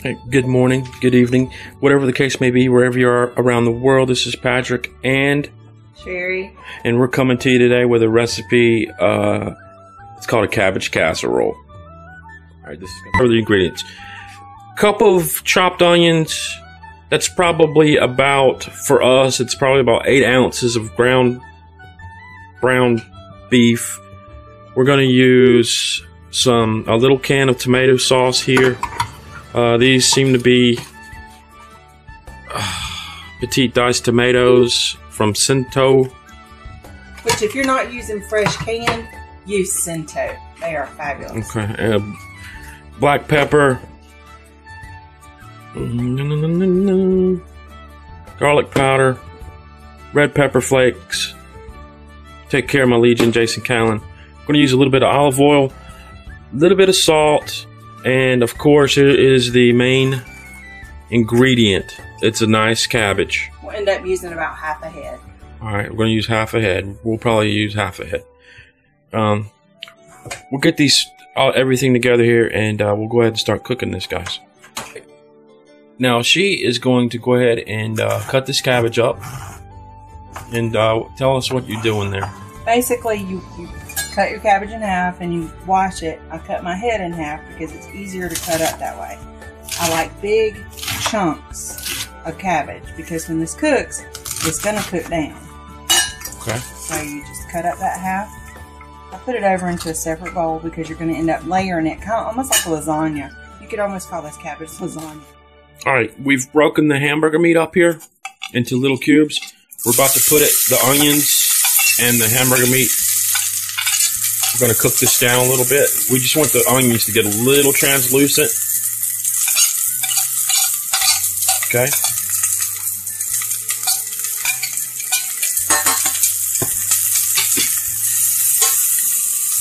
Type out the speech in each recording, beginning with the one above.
Hey, good morning, good evening, whatever the case may be, wherever you are around the world. This is Patrick and Sherry, and we're coming to you today with a recipe. It's called a cabbage casserole. All right, this is for the ingredients: cup of chopped onions. That's probably about, for us, it's probably about 8 ounces of ground brown beef. We're going to use a little can of tomato sauce here. These seem to be petite diced tomatoes from Cinto. which if you're not using fresh canned, use Cinto. They are fabulous. Okay, black pepper, garlic powder, red pepper flakes. Take care of my Legion, Jason Callan. I'm going to use a little bit of olive oil, a little bit of salt, and of course it is the main ingredient. It's a nice cabbage. We'll end up using about half a head. Alright, we're going to use half a head. We'll probably use half a head. We'll get everything together here, and we'll go ahead and start cooking this, guys. Now, she is going to go ahead and cut this cabbage up. And tell us what you're doing there. Basically, you cut your cabbage in half and you wash it. I cut my head in half because it's easier to cut up that way. I like big chunks of cabbage because when this cooks, it's going to cook down. Okay. So you just cut up that half. I put it over into a separate bowl because you're going to end up layering it, kind of almost like a lasagna. You could almost call this cabbage lasagna. Alright, we've broken the hamburger meat up here into little cubes. We're about to put the onions and the hamburger meat. We're going to cook this down a little bit. We just want the onions to get a little translucent. Okay.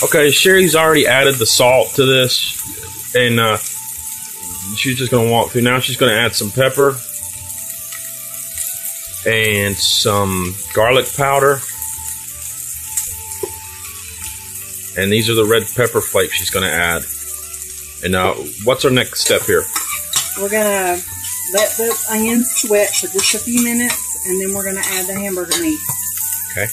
Okay, Sherry's already added the salt to this, and she's just going to walk through. Now she's going to add some pepper and some garlic powder. And these are the red pepper flakes she's going to add. And now, what's our next step here? We're going to let the onions sweat for just a few minutes, and then we're going to add the hamburger meat. Okay.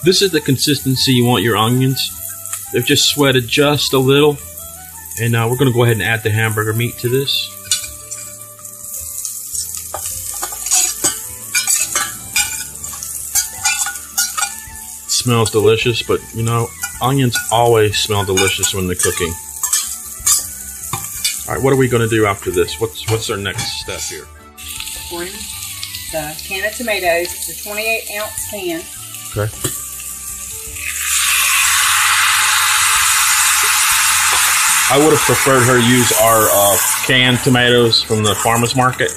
This is the consistency you want your onions. They've just sweated just a little. And now we're going to go ahead and add the hamburger meat to this. Smells delicious, but you know, onions always smell delicious when they're cooking. Alright, what are we going to do after this? What's our next step here? Pour in the can of tomatoes. It's a 28-ounce can. Okay. I would have preferred her use our canned tomatoes from the farmer's market,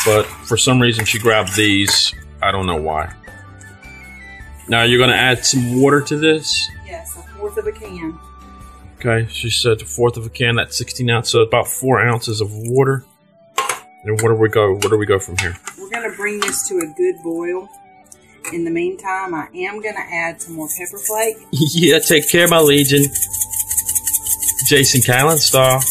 but for some reason she grabbed these. I don't know why. Now you're going to add some water to this? Yes, a fourth of a can. Okay, she said a fourth of a can, that's 16 ounces, so about 4 ounces of water. And where do we go from here? We're going to bring this to a good boil. In the meantime, I am going to add some more pepper flake. Yeah, take care, my Legion. Jason Callan style.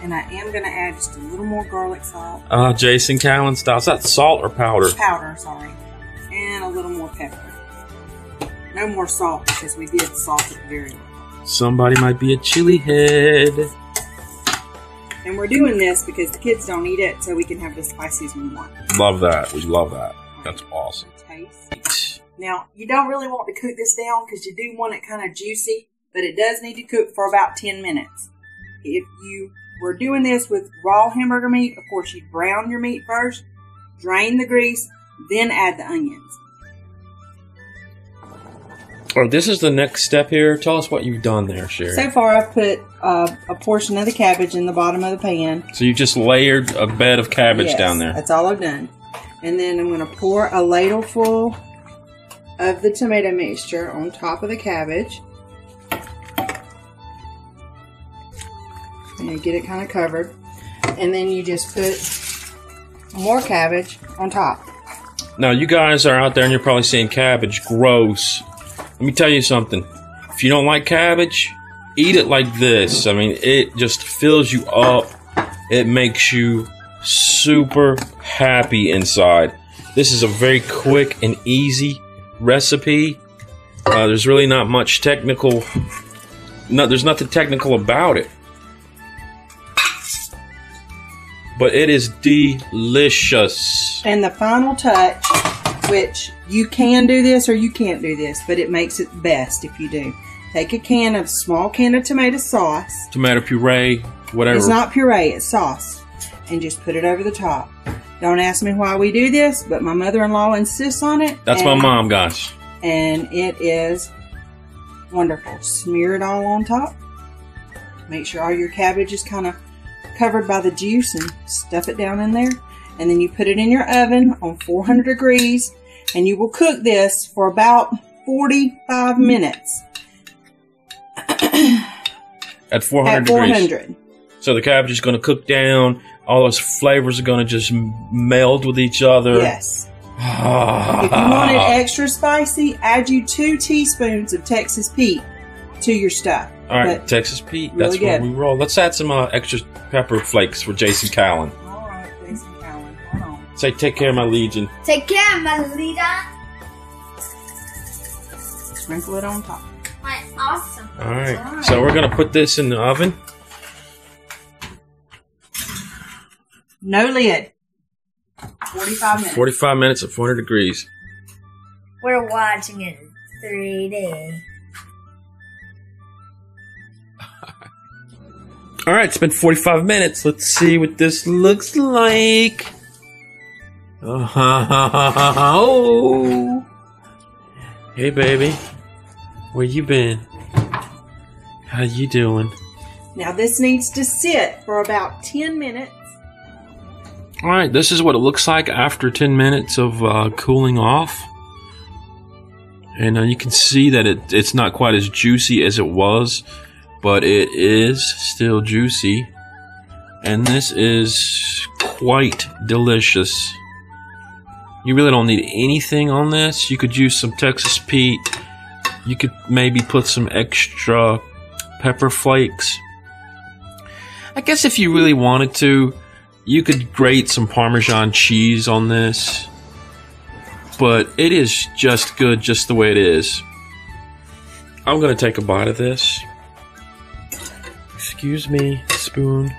And I am going to add just a little more garlic salt. Jason Callan style. Is that salt or powder? Powder, sorry. And a little more pepper. No more salt because we did salt it very well. Somebody might be a chili head. And we're doing this because the kids don't eat it, so we can have it as spicy as we want. Love that. We love that. That's awesome. Taste. Now, you don't really want to cook this down because you do want it kind of juicy, but it does need to cook for about 10 minutes. If you were doing this with raw hamburger meat, of course, you'd brown your meat first, drain the grease, then add the onions. Oh, this is the next step here. Tell us what you've done there, Sherry. So far, I've put a portion of the cabbage in the bottom of the pan. So you just layered a bed of cabbage down there. That's all I've done. And then I'm going to pour a ladle full of the tomato mixture on top of the cabbage. And get it kind of covered. And then you just put more cabbage on top. Now, you guys are out there and you're probably saying cabbage, gross. Let me tell you something. If you don't like cabbage, eat it like this. I mean, it just fills you up. It makes you super happy inside. This is a very quick and easy recipe. There's really not much technical. There's nothing technical about it. But it is delicious. And the final touch, which you can do this or you can't do this, but it makes it best if you do. Take a small can of tomato sauce. Tomato puree, whatever. It's not puree, it's sauce. And just put it over the top. Don't ask me why we do this, but my mother-in-law insists on it. That's my mom, guys. And it is wonderful. Smear it all on top. Make sure all your cabbage is kind of covered by the juice and stuff it down in there. And then you put it in your oven on 400 degrees and you will cook this for about 45 minutes. At 400 degrees. So the cabbage is going to cook down. All those flavors are going to just meld with each other. Yes. If you want it extra spicy, add you 2 teaspoons of Texas Pete to your stuff. All right, but Texas Pete. Really that's what we roll. Let's add some extra pepper flakes for Jason Callan. All right, Jason Callan. Hold on. Say, take care, my legion. Take care, my legion. Sprinkle it on top. Awesome. All right. So we're going to put this in the oven. No lid. 45 minutes. 45 minutes at 400 degrees. We're watching it in 3D. All right, it's been 45 minutes. Let's see what this looks like. Oh. Hey, baby. Where you been? How you doing? Now this needs to sit for about 10 minutes. All right, this is what it looks like after 10 minutes of cooling off. And you can see that it's not quite as juicy as it was, but it is still juicy. And this is quite delicious. You really don't need anything on this. You could use some Texas Pete. You could maybe put some extra pepper flakes. I guess if you really wanted to, you could grate some Parmesan cheese on this. But it is just good just the way it is. I'm going to take a bite of this. Excuse me, spoon.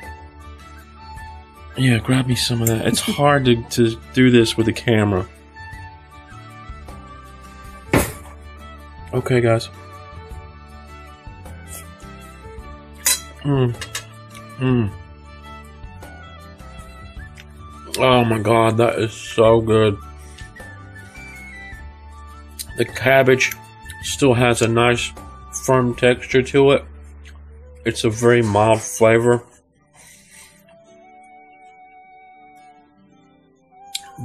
Yeah, grab me some of that. It's hard to do this with a camera. Okay, guys. Oh my god, that is so good. The cabbage still has a nice firm texture to it. It's a very mild flavor.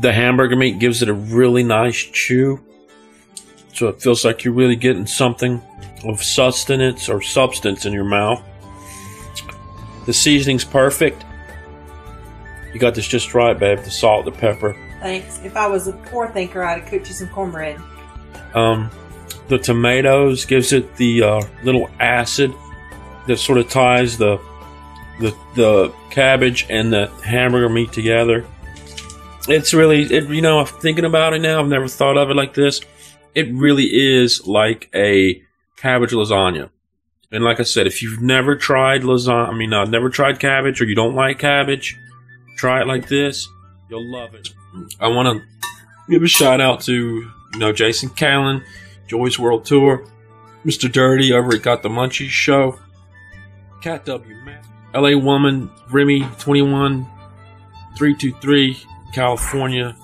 The hamburger meat gives it a really nice chew. So it feels like you're really getting something of sustenance or substance in your mouth. The seasoning's perfect. You got this just right, babe. The salt, the pepper. Thanks. If I was a poor thinker, I'd have cooked you some cornbread. The tomatoes gives it the little acid that sort of ties the cabbage and the hamburger meat together. It's really, you know, I'm thinking about it now. I've never thought of it like this. It really is like a cabbage lasagna. And like I said, if you've never tried lasagna, never tried cabbage, or you don't like cabbage, try it like this. You'll love it. I want to give a shout out to, Jason Callan, Joy's World Tour, Mr. Dirty over at Got the Munchies Show, Cat W, Matt, LA Woman, Remy 21323, California,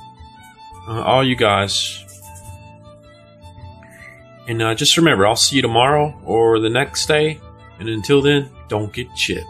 all you guys. And just remember, I'll see you tomorrow or the next day. And until then, don't get chipped.